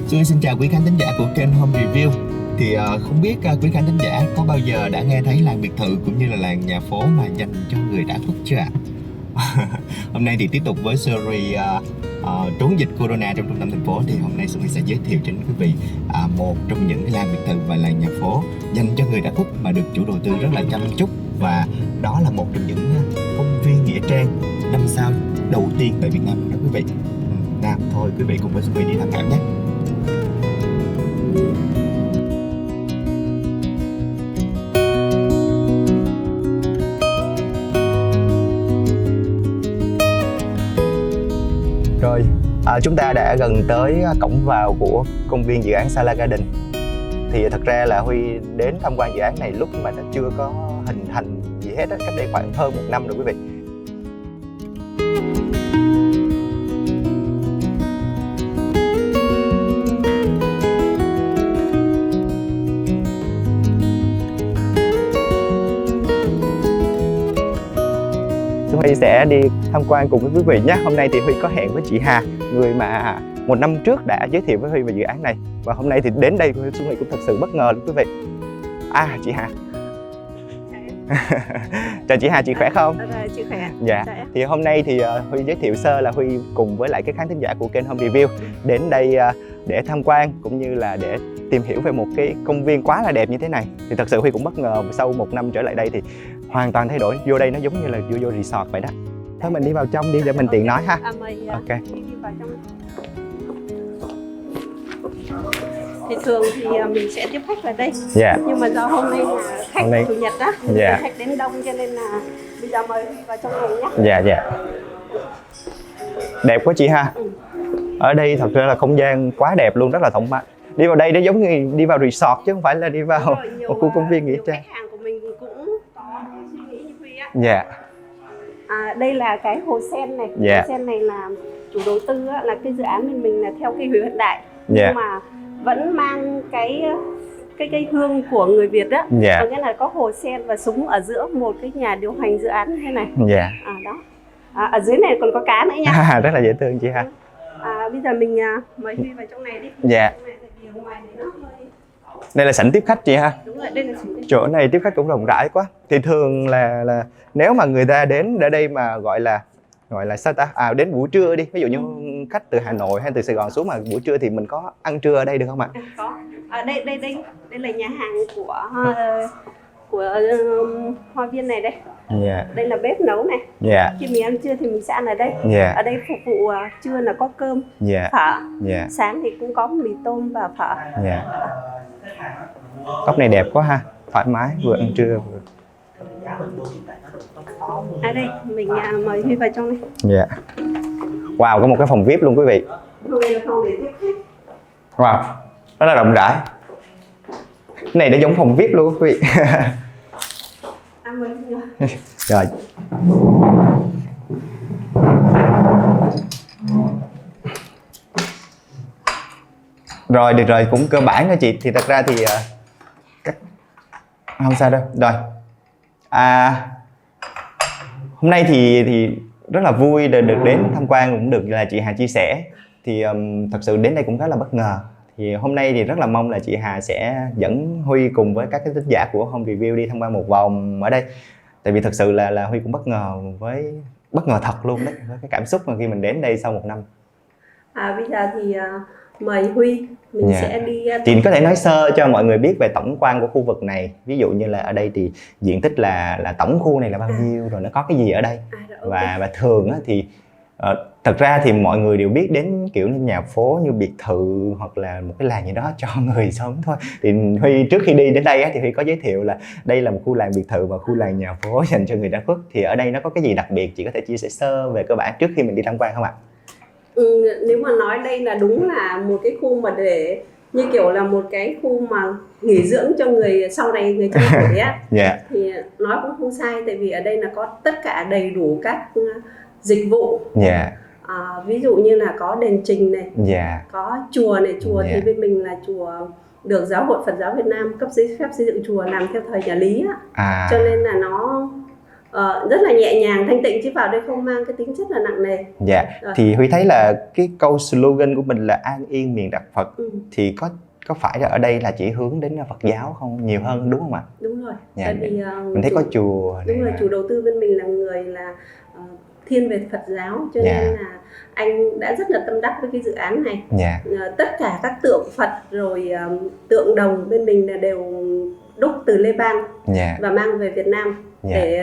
Xin chào quý khán thính giả của kênh Home Review. Không biết quý khán thính giả có bao giờ đã nghe thấy làng biệt thự cũng như là làng nhà phố mà dành cho người đã khuất chưa ạ? Hôm nay thì tiếp tục với series trốn dịch Corona trong trung tâm thành phố, thì hôm nay Xuân sẽ giới thiệu đến quý vị một trong những làng biệt thự và làng nhà phố dành cho người đã khuất mà được chủ đầu tư rất là chăm chút, và đó là một trong những công viên nghĩa trang 5 sao đầu tiên tại Việt Nam đó quý vị. Nào thôi quý vị cùng với Xuân đi tham khảo nhé. Rồi, chúng ta đã gần tới cổng vào của công viên dự án Sala Garden. Thì thật ra là Huy đến tham quan dự án này lúc mà nó chưa có hình thành gì hết á, cách đây khoảng hơn 1 năm rồi quý vị. Huy sẽ đi tham quan cùng với quý vị nhé. Hôm nay thì Huy có hẹn với chị Hà, người mà 1 năm trước đã giới thiệu với Huy về dự án này. Và hôm nay thì đến đây Xuân Huy cũng thật sự bất ngờ luôn quý vị. Chị Hà. Chào chị Hà, chị khỏe không? Chị khỏe. Dạ. Thì hôm nay thì Huy giới thiệu sơ là Huy cùng với lại các khán thính giả của kênh Home Review đến đây để tham quan cũng như là để tìm hiểu về một cái công viên quá là đẹp như thế này. Thì thật sự Huy cũng bất ngờ sau 1 năm trở lại đây thì hoàn toàn thay đổi. Vô đây nó giống như là vô resort vậy đó. Thôi mình đi vào trong đi để mình tiện nói ha. Ok. Đi vào trong. Thì thường thì mình sẽ tiếp khách vào đây. Dạ. Nhưng mà do hôm nay là khách chủ nhật đó, dạ, khách đến đông cho nên là bây giờ mời vào trong này nhé. Dạ dạ. Đẹp quá chị ha. Ở đây thật ra là không gian quá đẹp luôn, rất là thoải mái. Đi vào đây nó giống như đi vào resort chứ không phải là đi vào một khu công viên nghĩa trang. Khách hàng của mình cũng có suy nghĩ như Huy á. Dạ. Đây là cái hồ sen này. Dạ. Hồ sen này là chủ đầu tư á, là cái dự án mình là theo cái hiện đại. Dạ. Nhưng mà vẫn mang cái hương của người Việt đó. Dạ. Có nghĩa là có hồ sen và súng ở giữa một cái nhà điều hành dự án như thế này. Dạ. Đó. Ở dưới này còn có cá nữa nha. Rất là dễ thương chị ha. Bây giờ mình mời Huy vào trong này đi. Dạ. Đây là sảnh tiếp khách chị ha. Đúng rồi, đây là sảnh. Chỗ này tiếp khách cũng rộng rãi quá. Thì thường là nếu mà người ta đến ở đây mà gọi là sao ta? Đến buổi trưa đi. Ví dụ như khách từ Hà Nội hay từ Sài Gòn xuống mà buổi trưa thì mình có ăn trưa ở đây được không ạ? Có. Đây là nhà hàng của hoa viên này đây. Yeah. Đây là bếp nấu này. Yeah. Khi mình ăn trưa thì mình sẽ ăn ở đây. Yeah. Ở đây phục vụ trưa là có cơm, yeah, phở. Yeah. Sáng thì cũng có mì tôm và phở. Yeah. Góc này đẹp quá ha, thoải mái vừa ăn trưa vừa. Đây mình mời Huy vào trong này. Dạ. Wow, có một cái phòng VIP luôn quý vị. Đây là phòng để tiếp khách. Wow, rất là rộng rãi. Cái này để giống phòng VIP luôn quý vị. Rồi. Rồi được rồi, cũng cơ bản thôi chị. Thì thật ra thì không sao đâu. Rồi. Hôm nay thì rất là vui được đến tham quan, cũng được là chị Hà chia sẻ. Thì thật sự đến đây cũng khá là bất ngờ. Thì hôm nay thì rất là mong là chị Hà sẽ dẫn Huy cùng với các cái thính giả của Home Review đi tham quan một vòng ở đây. Tại vì thật sự là Huy cũng bất ngờ thật luôn đấy, với cái cảm xúc mà khi mình đến đây sau 1 năm. Bây giờ thì mời Huy, mình sẽ đi. Chị có thể nói sơ cho mọi người biết về tổng quan của khu vực này. Ví dụ như là ở đây thì diện tích là tổng khu này là bao nhiêu, rồi nó có cái gì ở đây. Và thường thì thật ra thì mọi người đều biết đến kiểu như nhà phố, như biệt thự hoặc là một cái làng gì đó cho người sống thôi. Thì Huy trước khi đi đến đây thì Huy có giới thiệu là đây là một khu làng biệt thự và khu làng nhà phố dành cho người đã khuất. Thì ở đây nó có cái gì đặc biệt, chị có thể chia sẻ sơ về cơ bản trước khi mình đi tham quan không ạ? Nếu mà nói đây là đúng là một cái khu mà để như kiểu là một cái khu mà nghỉ dưỡng cho người sau này, người trẻ tuổi á. Yeah. Thì nói cũng không sai, tại vì ở đây là có tất cả đầy đủ các dịch vụ. Yeah. Ví dụ như là có đền trình này, yeah, có chùa này. Chùa yeah, thì bên mình là chùa được Giáo hội Phật giáo Việt Nam cấp giấy phép xây dựng chùa làm theo thời nhà Lý á. Cho nên là nó rất là nhẹ nhàng, thanh tịnh, chứ vào đây không mang cái tính chất là nặng nề. Dạ. Thì Huy thấy là cái câu slogan của mình là an yên miền đặt Phật, thì có phải là ở đây là chỉ hướng đến Phật giáo không, nhiều hơn đúng không ạ? Đúng rồi. Dạ. Tại vì mình thấy có chùa. Đúng rồi, chủ đầu tư bên mình là người thiên về Phật giáo, cho nên là anh đã rất là tâm đắc với cái dự án này. Tất cả các tượng Phật rồi tượng đồng bên mình là đều đúc từ Nepal và mang về Việt Nam để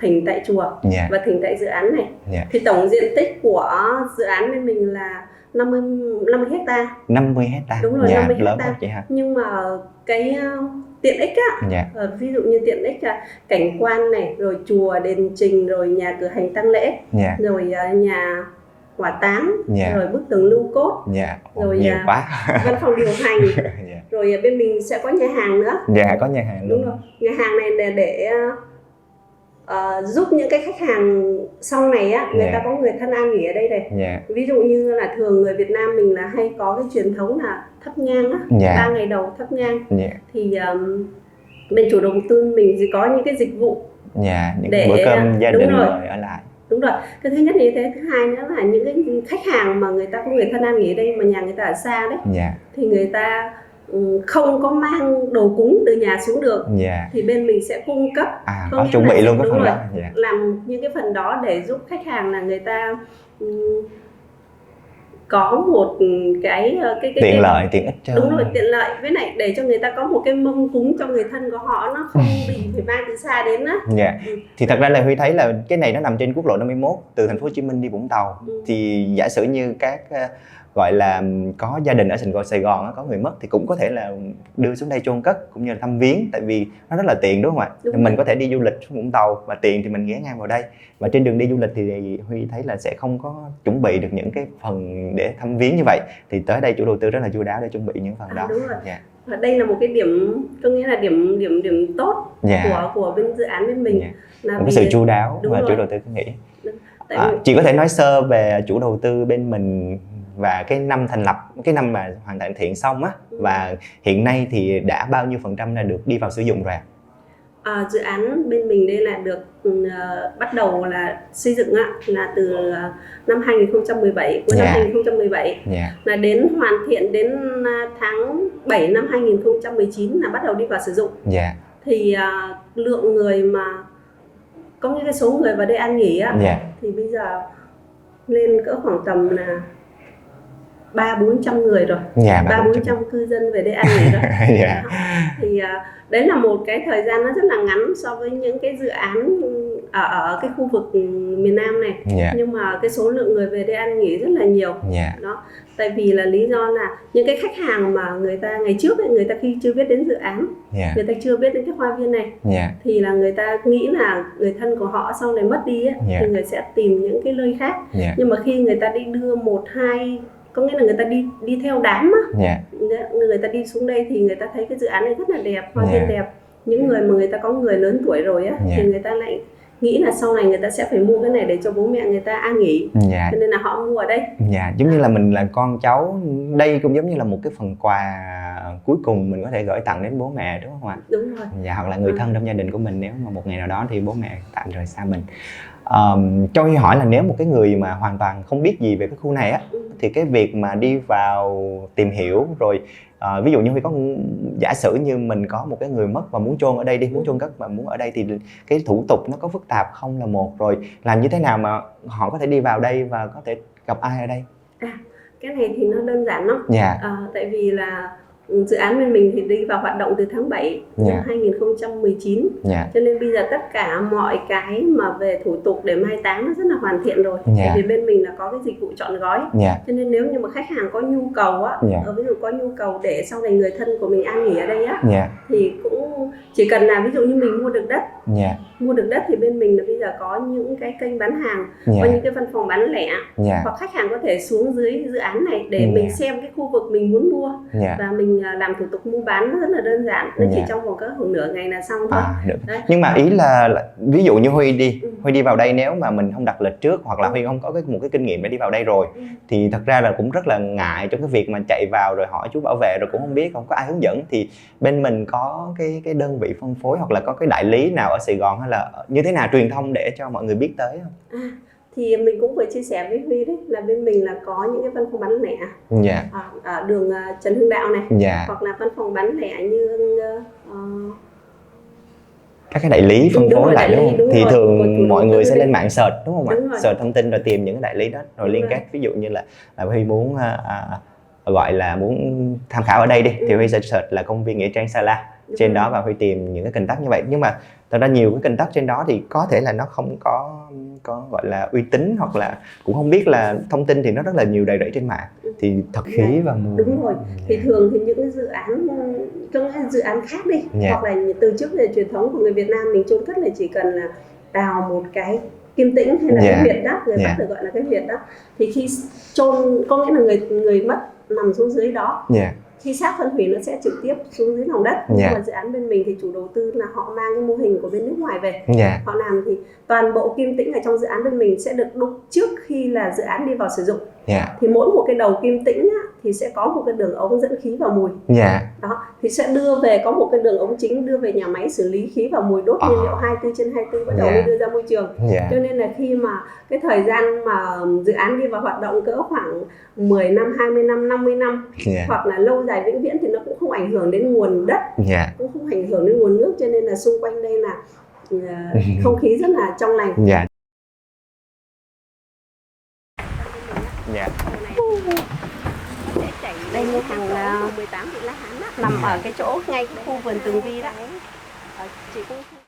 thỉnh tại chùa và thỉnh tại dự án này. Thì tổng diện tích của dự án bên mình là 50 hectare. 50 hectare. Đúng rồi, 50 lớn hectare. Chị hả? Nhưng mà cái tiện ích á, ví dụ như tiện ích là cảnh quan này, rồi chùa, đền trình, rồi nhà cử hành tang lễ, rồi nhà hỏa táng, rồi bức tường lưu cốt, rồi nhiều quá. văn phòng điều hành, rồi bên mình sẽ có nhà hàng nữa. Có nhà hàng luôn. Đúng rồi, nhà hàng này là để giúp những cái khách hàng sau này á, người ta có người thân an nghỉ ở đây này. Ví dụ như là thường người Việt Nam mình là hay có cái truyền thống là thắp nhang á, 3 ngày đầu thắp nhang. Thì bên chủ đầu tư mình thì có những cái dịch vụ những bữa cơm gia đình mời ở lại. Đúng rồi, cái thứ nhất là như thế. Thứ hai nữa là những cái khách hàng mà người ta có người thân an nghỉ ở đây mà nhà người ta ở xa đấy, thì người ta không có mang đồ cúng từ nhà xuống được, thì bên mình sẽ cung cấp, có chuẩn bị luôn cái phần đó. Làm những cái phần đó để giúp khách hàng là người ta có một cái tiện lợi, tiện ích. Đúng rồi, tiện lợi, với lại để cho người ta có một cái mâm cúng cho người thân của họ, nó không bị phải mang từ xa đến á. Thì thật ra là Huy thấy là cái này nó nằm trên quốc lộ 51 từ thành phố Hồ Chí Minh đi Vũng Tàu. Thì giả sử như các gọi là có gia đình ở Sài Gòn có người mất thì cũng có thể là đưa xuống đây chôn cất cũng như là thăm viếng, tại vì nó rất là tiện đúng không ạ? Mình có thể đi du lịch xuống Vũng Tàu và tiện thì mình ghé ngang vào đây, và trên đường đi du lịch thì Huy thấy là sẽ không có chuẩn bị được những cái phần để thăm viếng như vậy, thì tới đây chủ đầu tư rất là chu đáo để chuẩn bị những phần đó. Đúng rồi. Và đây là một cái điểm, có nghĩa là điểm tốt của bên dự án bên mình, là một cái sự chu đáo mà chủ đầu tư cứ nghĩ. Chị có thể nói sơ về chủ đầu tư bên mình và cái năm thành lập, cái năm mà hoàn thành thiện xong á, và hiện nay thì đã bao nhiêu % là được đi vào sử dụng rồi ạ? Dự án bên mình đây là được bắt đầu là xây dựng á, là từ năm 2017, cuối năm 2017 là đến hoàn thiện đến tháng 7 năm 2019 là bắt đầu đi vào sử dụng. Thì lượng người mà có những cái số người vào đây an nghỉ á, thì bây giờ lên cỡ khoảng tầm là 300-400 người rồi, 300-400 cư dân về đây ăn nghỉ rồi. Thì đấy là một cái thời gian nó rất là ngắn so với những cái dự án ở cái khu vực miền Nam này, nhưng mà cái số lượng người về đây ăn nghỉ rất là nhiều. Đó, tại vì là lý do là những cái khách hàng mà người ta ngày trước ấy, người ta khi chưa biết đến dự án, người ta chưa biết đến cái hoa viên này, thì là người ta nghĩ là người thân của họ sau này mất đi ấy, thì người sẽ tìm những cái nơi khác. Nhưng mà khi người ta đi đưa 1-2, có nghĩa là người ta đi theo đám á, người ta đi xuống đây thì người ta thấy cái dự án này rất là đẹp, hoa viên đẹp. Những người mà người ta có người lớn tuổi rồi á, thì người ta lại nghĩ là sau này người ta sẽ phải mua cái này để cho bố mẹ người ta an nghỉ, cho nên là họ mua ở đây. Giống như là mình là con cháu, đây cũng giống như là một cái phần quà cuối cùng mình có thể gửi tặng đến bố mẹ, đúng không ạ? Đúng rồi. Hoặc là người thân trong gia đình của mình, nếu mà một ngày nào đó thì bố mẹ tạm rời xa mình. Cho Huy hỏi là nếu một cái người mà hoàn toàn không biết gì về cái khu này á, thì cái việc mà đi vào tìm hiểu rồi, ví dụ như Huy có giả sử như mình có một cái người mất và muốn chôn ở đây đi, muốn chôn cất và muốn ở đây, thì cái thủ tục nó có phức tạp không là một, rồi làm như thế nào mà họ có thể đi vào đây và có thể gặp ai ở đây? Cái này thì nó đơn giản lắm. Tại vì là dự án bên mình thì đi vào hoạt động từ tháng 7 năm 2019, cho nên bây giờ tất cả mọi cái mà về thủ tục để mai táng nó rất là hoàn thiện rồi. Vì bên mình là có cái dịch vụ trọn gói, cho nên nếu như mà khách hàng có nhu cầu á, ví dụ có nhu cầu để sau này người thân của mình an nghỉ ở đây á, thì cũng chỉ cần là ví dụ như mình mua được đất, mua được đất thì bên mình là bây giờ có những cái kênh bán hàng, có những cái văn phòng bán lẻ, hoặc khách hàng có thể xuống dưới dự án này để mình xem cái khu vực mình muốn mua, và mình mình làm thủ tục mua bán nó rất là đơn giản, nó chỉ trong vòng khoảng nửa ngày là xong thôi. Được. Nhưng mà ý là ví dụ như Huy đi vào đây, nếu mà mình không đặt lịch trước hoặc là Huy không có một cái kinh nghiệm để đi vào đây rồi thì thật ra là cũng rất là ngại trong cái việc mà chạy vào rồi hỏi chú bảo vệ rồi cũng không biết, không có ai hướng dẫn. Thì bên mình có cái đơn vị phân phối hoặc là có cái đại lý nào ở Sài Gòn hay là như thế nào truyền thông để cho mọi người biết tới không? Thì mình cũng vừa chia sẻ với Huy đấy, là bên mình là có những cái văn phòng bán lẻ ở đường Trần Hưng Đạo này, hoặc là văn phòng bán lẻ như các cái đại lý phân phối lại, đúng không? Thì thường mọi người sẽ lên mạng search, đúng không ạ? Search thông tin rồi tìm những cái đại lý đó rồi liên kết. Ví dụ như là Huy muốn gọi là muốn tham khảo ở đây đi thì Huy sẽ search là công viên Nghĩa Trang Sa La trên đó và Huy tìm những cái contact như vậy. Nhưng mà thật ra nhiều cái contact trên đó thì có thể là nó không có gọi là uy tín, hoặc là cũng không biết là thông tin thì nó rất là nhiều đầy rẫy trên mạng, thì thật khí và mùi. Đúng rồi. Thì thường thì những cái dự án khác đi, hoặc là từ trước về truyền thống của người Việt Nam mình chôn cất là chỉ cần là đào một cái kim tĩnh hay là cái huyệt đất, người Bắc được gọi là cái huyệt đất, thì khi chôn có nghĩa là người mất nằm xuống dưới đó, khi xác phân hủy nó sẽ trực tiếp xuống dưới lòng đất. Nhưng mà dự án bên mình thì chủ đầu tư là họ mang cái mô hình của bên nước ngoài về, họ làm thì toàn bộ kim tĩnh ở trong dự án bên mình sẽ được đúc trước khi là dự án đi vào sử dụng. Thì mỗi một cái đầu kim tĩnh á, thì sẽ có một cái đường ống dẫn khí và mùi. Đó, thì sẽ đưa về, có một cái đường ống chính đưa về nhà máy xử lý khí và mùi đốt nhiên liệu 24/24 bắt đầu mới đưa ra môi trường. Cho nên là khi mà cái thời gian mà dự án đi vào hoạt động cỡ khoảng 10 năm, 20 năm, 50 năm hoặc là lâu dài vĩnh viễn thì nó cũng không ảnh hưởng đến nguồn đất, cũng không ảnh hưởng đến nguồn nước, cho nên là xung quanh đây là không khí rất là trong lành. Đây như hàng 18 Vịnh La Hán nằm ở cái chỗ ngay khu vườn Tường Vi đó.